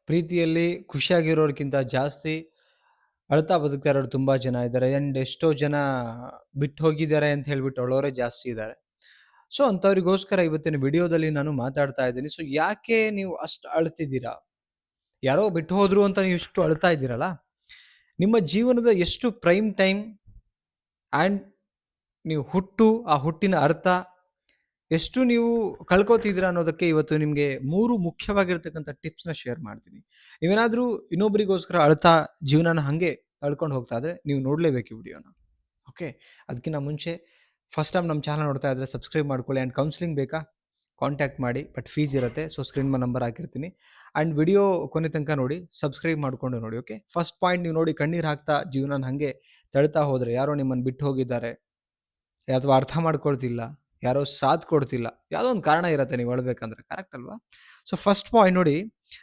ಪ್ರೀತಿಯಲ್ಲಿ ಖುಷಿಯಾಗಿರೋರ್ಕಿಂತ ಜಾಸ್ತಿ ಅಳ್ತಾ ಬದುಕ್ತಾ ಇರೋರು ತುಂಬಾ ಜನ ಇದ್ದಾರೆ. ಅಂಡ್ ಎಷ್ಟೋ ಜನ ಬಿಟ್ಟು ಹೋಗಿದ್ದಾರೆ ಅಂತ ಹೇಳ್ಬಿಟ್ಟು ಅಳೋರೇ ಜಾಸ್ತಿ ಇದ್ದಾರೆ. ಸೊ ಅಂಥವ್ರಿಗೋಸ್ಕರ ಇವತ್ತಿನ ವಿಡಿಯೋದಲ್ಲಿ ನಾನು ಮಾತಾಡ್ತಾ ಇದ್ದೀನಿ. ಸೊ ಯಾಕೆ ನೀವು ಅಷ್ಟು ಅಳ್ತಿದ್ದೀರಾ? ಯಾರೋ ಬಿಟ್ಟು ಹೋದ್ರು ಅಂತ ನೀವು ಇಷ್ಟು ಅಳ್ತಾ ಇದ್ದೀರಲ್ಲ, ನಿಮ್ಮ ಜೀವನದ ಎಷ್ಟು ಪ್ರೈಮ್ ಟೈಮ್ ಆ್ಯಂಡ್ ನೀವು ಆ ಹುಟ್ಟಿನ ಅರ್ಥ ಎಷ್ಟು ನೀವು ಕಳ್ಕೊತಿದ್ದೀರಾ ಅನ್ನೋದಕ್ಕೆ ಇವತ್ತು ನಿಮಗೆ 3 ಮುಖ್ಯವಾಗಿರ್ತಕ್ಕಂಥ ಟಿಪ್ಸ್ನ ಶೇರ್ ಮಾಡ್ತೀನಿ. ನೀವೇನಾದರೂ ಇನ್ನೊಬ್ಬರಿಗೋಸ್ಕರ ಅಳ್ತಾ ಜೀವನನ ಹಾಗೆ ತಳ್ಕೊಂಡು ಹೋಗ್ತಾ ಇದ್ರೆ ನೀವು ನೋಡಲೇಬೇಕು ಈ ವಿಡಿಯೋನ. ಓಕೆ, ಅದಕ್ಕಿಂತ ಮುಂಚೆ ಫಸ್ಟ್ ಟೈಮ್ ನಮ್ಮ ಚಾನಲ್ ನೋಡ್ತಾ ಇದ್ರೆ ಸಬ್ಸ್ಕ್ರೈಬ್ ಮಾಡ್ಕೊಳ್ಳಿ. ಆ್ಯಂಡ್ ಕೌನ್ಸಿಲಿಂಗ್ ಬೇಕಾ ಕಾಂಟ್ಯಾಕ್ಟ್ ಮಾಡಿ, ಬಟ್ ಫೀಸ್ ಇರುತ್ತೆ. ಸೊ ಸ್ಕ್ರೀನ್ ಮೇಲೆ ನಂಬರ್ ಹಾಕಿರ್ತೀನಿ. ಆ್ಯಂಡ್ ವಿಡಿಯೋ ಕೊನೆ ತನಕ ನೋಡಿ, ಸಬ್ಸ್ಕ್ರೈಬ್ ಮಾಡಿಕೊಂಡು ನೋಡಿ. ಓಕೆ, ಫಸ್ಟ್ ಪಾಯಿಂಟ್, ನೀವು ನೋಡಿ ಕಣ್ಣೀರು ಹಾಕ್ತಾ ಜೀವನನ ಹಾಗೆ ತಳ್ತಾ ಹೋದರೆ, ಯಾರೋ ನಿಮ್ಮನ್ನು ಬಿಟ್ಟು ಹೋಗಿದ್ದಾರೆ ಅಥವಾ ಅರ್ಥ ಮಾಡ್ಕೊಳ್ತಿಲ್ಲ, ಯಾರೋ ಸಾಥ್ ಕೊಡ್ತಿಲ್ಲ, ಯಾವುದೋ ಒಂದು ಕಾರಣ ಇರುತ್ತೆ ನೀವು ಅಳ್ಬೇಕಂದ್ರೆ, ಕರೆಕ್ಟ್ ಅಲ್ವಾ? ಸೊ ಫಸ್ಟ್ ಪಾಯಿಂಟ್ ನೋಡಿ,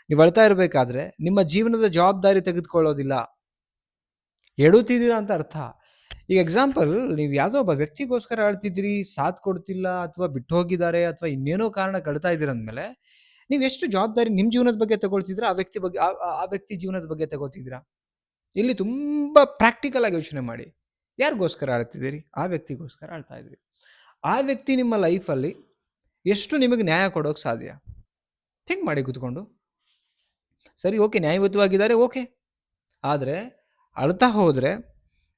ನೀವು ಅಳ್ತಾ ಇರಬೇಕಾದ್ರೆ ನಿಮ್ಮ ಜೀವನದ ಜವಾಬ್ದಾರಿ ತೆಗೆದುಕೊಳ್ಳೋದಿಲ್ಲ, ಎಡುತ್ತಿದ್ದೀರಾ ಅಂತ ಅರ್ಥ. ಈಗ ಎಕ್ಸಾಂಪಲ್, ನೀವು ಯಾವುದೋ ಒಬ್ಬ ವ್ಯಕ್ತಿಗೋಸ್ಕರ ಅಳ್ತಿದ್ದೀರಿ, ಸಾಥ್ ಕೊಡ್ತಿಲ್ಲ ಅಥವಾ ಬಿಟ್ಟು ಹೋಗಿದ್ದಾರೆ ಅಥವಾ ಇನ್ನೇನೋ ಕಾರಣಕ್ಕೆ ಅಳ್ತಾ ಇದ್ದೀರ ಅಂದಮೇಲೆ ನೀವು ಎಷ್ಟು ಜವಾಬ್ದಾರಿ ನಿಮ್ಮ ಜೀವನದ ಬಗ್ಗೆ ತಗೊಳ್ತಿದ್ದೀರಾ, ಆ ವ್ಯಕ್ತಿ ಬಗ್ಗೆ ಆ ವ್ಯಕ್ತಿ ಜೀವನದ ಬಗ್ಗೆ ತಗೋತಿದ್ದೀರಾ? ಇಲ್ಲಿ ತುಂಬಾ ಪ್ರಾಕ್ಟಿಕಲ್ ಆಗಿ ಯೋಚನೆ ಮಾಡಿ. ಯಾರಿಗೋಸ್ಕರ ಅಳ್ತಿದ್ದೀರಿ? ಆ ವ್ಯಕ್ತಿಗೋಸ್ಕರ ಅಳ್ತಾ ಇದ್ದೀರಿ. ಆ ವ್ಯಕ್ತಿ ನಿಮ್ಮ ಲೈಫಲ್ಲಿ ಎಷ್ಟು ನಿಮಗೆ ನ್ಯಾಯ ಕೊಡೋಕೆ ಸಾಧ್ಯ? ಥಿಂಕ್ ಮಾಡಿ ಕೂತ್ಕೊಂಡು. ಸರಿ, ಓಕೆ, ನ್ಯಾಯಯುತವಾಗಿದ್ದಾರೆ, ಓಕೆ. ಆದರೆ ಅಳ್ತಾ ಹೋದರೆ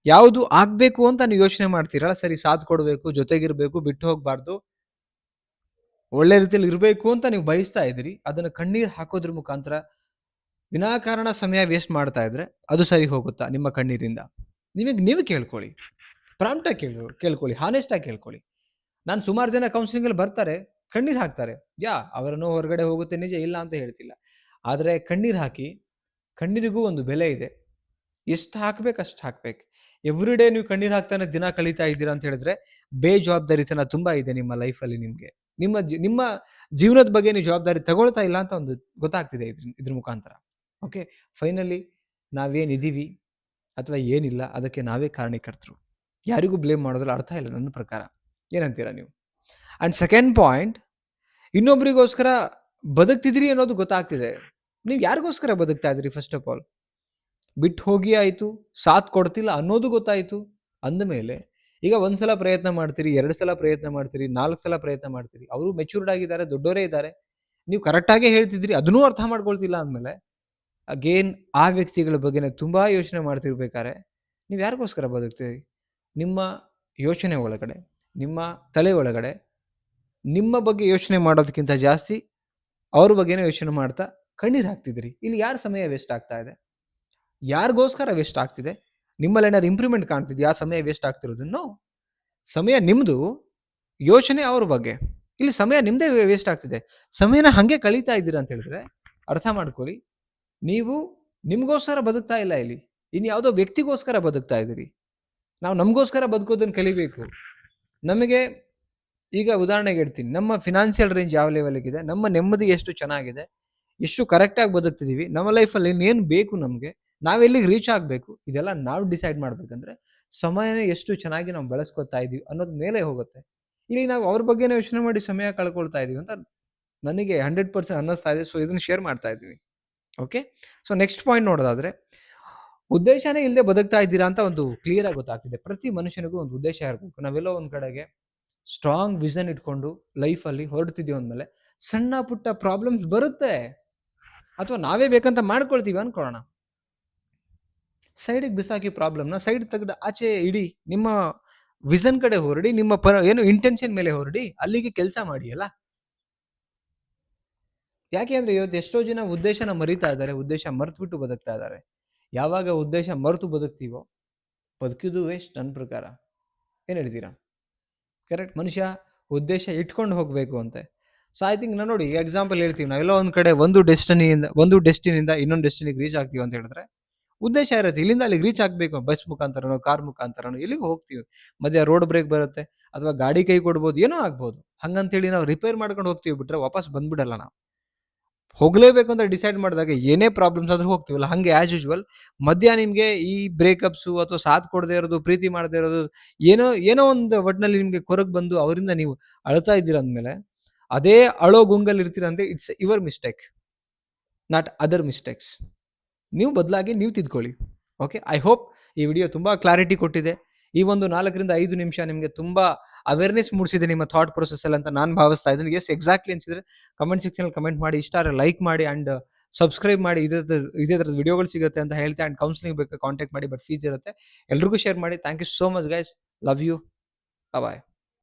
ಯಾವುದು ಆಗಬೇಕು ಅಂತ ನೀವು ಯೋಚನೆ ಮಾಡ್ತೀರಲ್ಲ, ಸರಿ ಸಾಥ್ ಕೊಡಬೇಕು, ಜೊತೆಗಿರಬೇಕು, ಬಿಟ್ಟು ಹೋಗಬಾರ್ದು, ಒಳ್ಳೆ ರೀತಿಯಲ್ಲಿ ಇರಬೇಕು ಅಂತ ನೀವು ಬಯಸ್ತಾ ಇದ್ದೀರಿ. ಅದನ್ನು ಕಣ್ಣೀರು ಹಾಕೋದ್ರ ಮುಖಾಂತರ ವಿನಾಕಾರಣ ಸಮಯ ವೇಸ್ಟ್ ಮಾಡ್ತಾ ಇದ್ರೆ ಅದು ಸರಿ ಹೋಗುತ್ತಾ ನಿಮ್ಮ ಕಣ್ಣೀರಿಂದ? ನೀವು ಕೇಳ್ಕೊಳ್ಳಿ, ಪ್ರಾಂಪ್ಟಾಗಿ ಕೇಳ್ಕೊಳ್ಳಿ, ಹಾನೆಸ್ಟಾಗಿ ಕೇಳ್ಕೊಳ್ಳಿ. ನಾನು ಸುಮಾರು ಜನ ಕೌನ್ಸಿಲಿಂಗಲ್ಲಿ ಬರ್ತಾರೆ, ಕಣ್ಣೀರು ಹಾಕ್ತಾರೆ. ಅವರನ್ನು ಹೊರಗಡೆ ಹೋಗುತ್ತೆ, ನಿಜ, ಇಲ್ಲ ಅಂತ ಹೇಳ್ತಿಲ್ಲ. ಆದರೆ ಕಣ್ಣೀರು ಹಾಕಿ, ಕಣ್ಣೀರಿಗೂ ಒಂದು ಬೆಲೆ ಇದೆ. ಎಷ್ಟು ಹಾಕ್ಬೇಕು ಅಷ್ಟು ಹಾಕ್ಬೇಕು. ಎವ್ರಿ ಡೇ ನೀವು ಕಣ್ಣೀರು ಹಾಕ್ತಾನೆ ದಿನ ಕಳೀತಾ ಇದ್ದೀರಾ ಅಂತ ಹೇಳಿದ್ರೆ ಬೇಜವಾಬ್ದಾರಿತನ ತುಂಬಾ ಇದೆ ನಿಮ್ಮ ಲೈಫಲ್ಲಿ. ನಿಮಗೆ ನಿಮ್ಮ ಜೀವನದ ಬಗ್ಗೆ ನೀವು ಜವಾಬ್ದಾರಿ ತಗೊಳ್ತಾ ಇಲ್ಲ ಅಂತ ಒಂದು ಗೊತ್ತಾಗ್ತಿದೆ ಇದ್ರ ಮುಖಾಂತರ. ಓಕೆ, ಫೈನಲಿ ನಾವೇನಿದ್ದೀವಿ ಅಥವಾ ಏನಿಲ್ಲ ಅದಕ್ಕೆ ನಾವೇ ಕಾರಣೀಕರ್ತರು. ಯಾರಿಗೂ ಬ್ಲೇಮ್ ಮಾಡೋದ್ರಲ್ಲಿ ಅರ್ಥ ಇಲ್ಲ ನನ್ನ ಪ್ರಕಾರ. ಏನಂತೀರಾ ನೀವು? ಆ್ಯಂಡ್ ಸೆಕೆಂಡ್ ಪಾಯಿಂಟ್, ಇನ್ನೊಬ್ರಿಗೋಸ್ಕರ ಬದುಕ್ತಿದ್ರಿ ಅನ್ನೋದು ಗೊತ್ತಾಗ್ತಿದೆ. ನೀವು ಯಾರಿಗೋಸ್ಕರ ಬದುಕ್ತಾ ಇದ್ರಿ? ಫಸ್ಟ್ ಆಫ್ ಆಲ್ ಬಿಟ್ಟು ಹೋಗಿ ಆಯಿತು, ಸಾಥ್ ಕೊಡ್ತಿಲ್ಲ ಅನ್ನೋದು ಗೊತ್ತಾಯಿತು. ಅಂದಮೇಲೆ ಈಗ ಒಂದ್ಸಲ ಪ್ರಯತ್ನ ಮಾಡ್ತೀರಿ, 2 ಸಲ ಪ್ರಯತ್ನ ಮಾಡ್ತೀರಿ, 4 ಸಲ ಪ್ರಯತ್ನ ಮಾಡ್ತೀರಿ. ಅವರು ಮೆಚೂರ್ಡ್ ಆಗಿದ್ದಾರೆ, ದೊಡ್ಡವರೇ ಇದ್ದಾರೆ, ನೀವು ಕರೆಕ್ಟಾಗೇ ಹೇಳ್ತಿದ್ರಿ, ಅದನ್ನೂ ಅರ್ಥ ಮಾಡ್ಕೊಳ್ತಿಲ್ಲ ಅಂದಮೇಲೆ ಅಗೇನ್ ಆ ವ್ಯಕ್ತಿಗಳ ಬಗ್ಗೆ ತುಂಬಾ ಯೋಚನೆ ಮಾಡ್ತಿರ್ಬೇಕಾದ್ರೆ ನೀವು ಯಾರಿಗೋಸ್ಕರ ಬದುಕ್ತೀರಿ? ನಿಮ್ಮ ಯೋಚನೆ ಒಳಗಡೆ, ನಿಮ್ಮ ತಲೆ ಒಳಗಡೆ ನಿಮ್ಮ ಬಗ್ಗೆ ಯೋಚನೆ ಮಾಡೋದಕ್ಕಿಂತ ಜಾಸ್ತಿ ಅವ್ರ ಬಗ್ಗೆನೇ ಯೋಚನೆ ಮಾಡ್ತಾ ಕಣ್ಣೀರು ಹಾಕ್ತಿದ್ರಿ. ಇಲ್ಲಿ ಯಾರ ಸಮಯ ವೇಸ್ಟ್ ಆಗ್ತಾ ಇದೆ? ಯಾರಿಗೋಸ್ಕರ ವೇಸ್ಟ್ ಆಗ್ತಿದೆ? ನಿಮ್ಮಲ್ಲಿ ಏನಾದ್ರು ಇಂಪ್ರೂವ್ಮೆಂಟ್ ಕಾಣ್ತಿದ್ಯಾ ಆ ಸಮಯ ವೇಸ್ಟ್ ಆಗ್ತಿರೋದನ್ನು? ಸಮಯ ನಿಮ್ಮದು, ಯೋಚನೆ ಅವ್ರ ಬಗ್ಗೆ. ಇಲ್ಲಿ ಸಮಯ ನಿಮ್ಮದೇ ವೇಸ್ಟ್ ಆಗ್ತಿದೆ. ಸಮಯನ ಹಾಗೆ ಕಳೀತಾ ಇದ್ದೀರಾ ಅಂತ ಹೇಳಿದ್ರೆ ಅರ್ಥ ಮಾಡ್ಕೊಳ್ಳಿ, ನೀವು ನಿಮಗೋಸ್ಕರ ಬದುಕ್ತಾ ಇಲ್ಲ, ಇಲ್ಲಿ ಇನ್ನು ಯಾವುದೋ ವ್ಯಕ್ತಿಗೋಸ್ಕರ ಬದುಕ್ತಾ ಇದ್ದೀರಿ. ನಾವು ನಮಗೋಸ್ಕರ ಬದುಕೋದನ್ನು ಕಲಿಬೇಕು. ನಮಗೆ ಈಗ ಉದಾಹರಣೆಗೆ ಹೇಳ್ತೀನಿ, ನಮ್ಮ ಫಿನಾನ್ಷಿಯಲ್ ರೇಂಜ್ ಯಾವ ಲೆವೆಲ್ಗಿದೆ, ನಮ್ಮ ನೆಮ್ಮದಿ ಎಷ್ಟು ಚೆನ್ನಾಗಿದೆ, ಎಷ್ಟು ಕರೆಕ್ಟಾಗಿ ಬದುಕ್ತಿದ್ದೀವಿ, ನಮ್ಮ ಲೈಫಲ್ಲಿ ಇನ್ನೇನು ಬೇಕು, ನಮಗೆ ನಾವೆಲ್ಲಿಗೆ ರೀಚ್ ಆಗಬೇಕು, ಇದೆಲ್ಲ ನಾವು ಡಿಸೈಡ್ ಮಾಡಬೇಕಂದ್ರೆ ಸಮಯನೇ ಎಷ್ಟು ಚೆನ್ನಾಗಿ ನಾವು ಬಳಸ್ಕೊತಾ ಇದ್ದೀವಿ ಅನ್ನೋದು ಮೇಲೆ ಹೋಗುತ್ತೆ. ಇಲ್ಲಿ ನಾವು ಅವ್ರ ಬಗ್ಗೆನೇ ಯೋಚನೆ ಮಾಡಿ ಸಮಯ ಕಳ್ಕೊಳ್ತಾ ಇದೀವಿ ಅಂತ ನನಗೆ 100% ಅನ್ನಿಸ್ತಾ ಇದೆ. ಸೊ ಇದನ್ನು ಶೇರ್ ಮಾಡ್ತಾ ಇದ್ದೀವಿ. ಓಕೆ, ಸೊ ನೆಕ್ಸ್ಟ್ ಪಾಯಿಂಟ್ ನೋಡೋದಾದ್ರೆ, ಉದ್ದೇಶನೇ ಇಲ್ಲದೆ ಬದುಕ್ತಾ ಇದ್ದೀರಾ ಅಂತ ಒಂದು ಕ್ಲಿಯರ್ ಆಗಿ ಗೊತ್ತಾಗ್ತಿದೆ. ಪ್ರತಿ ಮನುಷ್ಯನಿಗೂ ಒಂದು ಉದ್ದೇಶ ಇರಬೇಕು. ನಾವೆಲ್ಲೋ ಒಂದ್ ಕಡೆಗೆ ಸ್ಟ್ರಾಂಗ್ ವಿಷನ್ ಇಟ್ಕೊಂಡು ಲೈಫಲ್ಲಿ ಹೊರಡ್ತಿದ್ದೀವಿ ಅಂದಮೇಲೆ ಸಣ್ಣ ಪುಟ್ಟ ಪ್ರಾಬ್ಲಮ್ಸ್ ಬರುತ್ತೆ, ಅಥವಾ ನಾವೇ ಬೇಕಂತ ಮಾಡ್ಕೊಳ್ತೀವಿ ಅನ್ಕೊಳ್ಳೋಣ. ಸೈಡಿಗೆ ಬಿಸಾಕಿ ಪ್ರಾಬ್ಲಮ್ನ ಸೈಡ್ ತೆಗೆದು ಆಚೆ ಇಡಿ, ನಿಮ್ಮ ವಿಷನ್ ಕಡೆ ಹೊರಡಿ, ನಿಮ್ಮ ಏನು ಇಂಟೆನ್ಷನ್ ಮೇಲೆ ಹೊರಡಿ, ಅಲ್ಲಿಗೆ ಕೆಲಸ ಮಾಡಿ ಅಲ್ಲ. ಯಾಕೆ ಅಂದ್ರೆ ಇವತ್ತು ಎಷ್ಟೋ ಜನ ಉದ್ದೇಶನ ಮರಿತಾ ಇದ್ದಾರೆ, ಉದ್ದೇಶ ಮರ್ತ್ಬಿಟ್ಟು ಬದುಕ್ತಾ ಇದ್ದಾರೆ. ಯಾವಾಗ ಉದ್ದೇಶ ಮರೆತು ಬದುಕ್ತೀವೋ ಬದುಕಿದ್ದು ವೇಸ್ಟ್ ನನ್ನ ಪ್ರಕಾರ. ಏನ್ ಹೇಳ್ತೀರಾ? ಕರೆಕ್ಟ್. ಮನುಷ್ಯ ಉದ್ದೇಶ ಇಟ್ಕೊಂಡು ಹೋಗ್ಬೇಕು ಅಂತೆ. ಸೊ ಐ ಥಿಂಕ್ ನಾನು ನೋಡಿ ಎಕ್ಸಾಂಪಲ್ ಹೇಳ್ತೀವಿ, ನಾವೆಲ್ಲ ಒಂದ್ ಕಡೆ ಒಂದು ಡೆಸ್ಟಿನಿಂದ ಇನ್ನೊಂದು ಡೆಸ್ಟಿನಿಗೆ ರೀಚ್ ಆಗ್ತೀವಿ ಅಂತ ಹೇಳಿದ್ರೆ ಉದ್ದೇಶ ಇರುತ್ತೆ, ಇಲ್ಲಿಂದ ಅಲ್ಲಿಗೆ ರೀಚ್ ಆಗ್ಬೇಕು, ಬಸ್ ಮುಖಾಂತರನೋ ಕಾರ್ ಮುಖಾಂತರನೋ ಎಲ್ಲಿಗೆ ಹೋಗ್ತೀವಿ, ಮಧ್ಯ ರೋಡ್ ಬ್ರೇಕ್ ಬರುತ್ತೆ ಅಥವಾ ಗಾಡಿ ಕೈ ಕೊಡ್ಬೋದು, ಏನೋ ಆಗ್ಬೋದು. ಹಂಗಂತೇಳಿ ನಾವು ರಿಪೇರ್ ಮಾಡ್ಕೊಂಡು ಹೋಗ್ತೀವಿ ಬಿಟ್ರೆ ವಾಪಸ್ ಬಂದ್ಬಿಡಲ್ಲ. ನಾವು ಹೋಗ್ಲೇಬೇಕು ಅಂತ ಡಿಸೈಡ್ ಮಾಡಿದಾಗ ಏನೇ ಪ್ರಾಬ್ಲಮ್ಸ್ ಆದ್ರೂ ಹೋಗ್ತೀವಲ್ಲ, ಹಂಗೆ ಆಸ್ ಯೂಶುವಲ್ ಮಧ್ಯ ನಿಮ್ಗೆ ಈ ಬ್ರೇಕಪ್ಸು ಅಥವಾ ಸಾಥ್ ಕೊಡದೇ ಇರೋದು, ಪ್ರೀತಿ ಮಾಡದೇ ಇರೋದು, ಏನೋ ಒಂದು ಒಟ್ನಲ್ಲಿ ನಿಮ್ಗೆ ಕೊರಗ್ ಬಂದು ಅವರಿಂದ ನೀವು ಅಳ್ತಾ ಇದ್ದೀರ ಅಂದ್ಮೇಲೆ ಅದೇ ಅಳೋ ಗುಂಗಲ್ಲಿ ಇರ್ತೀರಂತೆ, it's your mistake. Not other mistakes. ನೀವು ಬದಲಾಗಿ ನೀವು ತಿದ್ಕೊಳ್ಳಿ. ಓಕೆ. ಐ ಹೋಪ್ ಈ ವಿಡಿಯೋ ತುಂಬಾ ಕ್ಲಾರಿಟಿ ಕೊಟ್ಟಿದೆ. ಈ ಒಂದು 4ರಿಂದ 5 ನಿಮಿಷ ನಿಮಗೆ ತುಂಬಾ ಅವೇರ್ನೆಸ್ ಮೂಡಿಸಿದೆ ನಿಮ್ಮ ಥಾಟ್ ಪ್ರೊಸೆಸ್ ಅಲ್ಲಿ ಅಂತ ನಾನು ಭಾವಿಸ್ತಾ ಇದ್ದೀನಿ. ಎಸ್ ಎಕ್ಸಾಕ್ಟ್ಲಿ ಅನ್ಸಿದ್ರೆ ಕಮೆಂಟ್ ಸೆಕ್ಷನ್ ಅಲ್ಲಿ ಕಮೆಂಟ್ ಮಾಡಿ, ಇಷ್ಟ ಆದರೆ ಲೈಕ್ ಮಾಡಿ ಅಂಡ್ ಸಬ್ಸ್ಕ್ರೈಬ್ ಮಾಡಿ. ಇದೇ ತರದ ವಿಡಿಯೋಗಳು ಸಿಗುತ್ತೆ ಅಂತ ಹೇಳ್ತಾ, ಅಂಡ್ ಕೌನ್ಸಿಲಿಂಗ್ ಬೇಕು ಕಾಂಟ್ಯಾಕ್ಟ್ ಮಾಡಿ, ಬಟ್ ಫೀಸ್ ಇರುತ್ತೆ. ಎಲ್ರಿಗೂ ಶೇರ್ ಮಾಡಿ. Thank you so much guys. Love you. Bye.